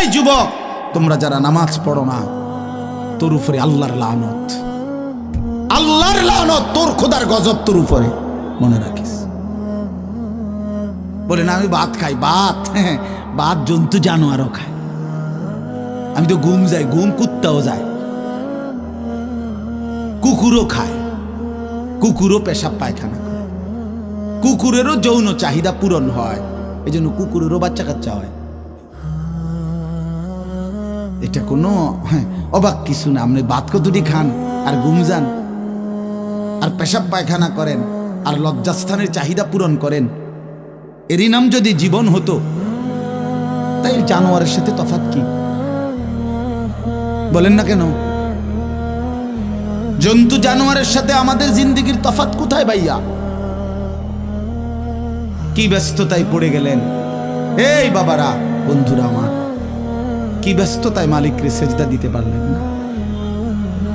এই যুবক, তোমরা যারা নামাজ পড়ো না, তোর উপরে আল্লাহর লানত, আল্লাহর লানত, তোর খোদার গজব তোর উপরে, মনে রাখিস। বলে না আমি ভাত খাই, ভাত ভাত জন্তু জানোয়ারও খায়, আমি তো ঘুম যাই, ঘুম কুত্তাও যায়, কুকুরও খায়, কুকুরও পেশাব পায়খানা করে, কুকুরেরও যৌন চাহিদা পূরণ হয়, এই জন্য কুকুরেরও বাচ্চা কাচ্চা হয়। এটা কোনো অবাক কিছু না। আপনি ভাত কতটি খান আর ঘুম যান আর পেশাব পায়খানা করেন আর লজ্জাস্থানের চাহিদা পূরণ করেন, এরই নাম যদি জীবন হতো, তাই জানোয়ারের সাথে তফাৎ কি? বলেন না কেন? জন্তু জানোয়ারের সাথে আমাদের জিন্দেগির তফাৎ কোথায় ভাইয়া? কি ব্যস্ততায় পড়ে গেলেন এই বাবারা, বন্ধুরা আমার, কি ব্যস্ততায় মালিককে সেজদা দিতে পারলেন না।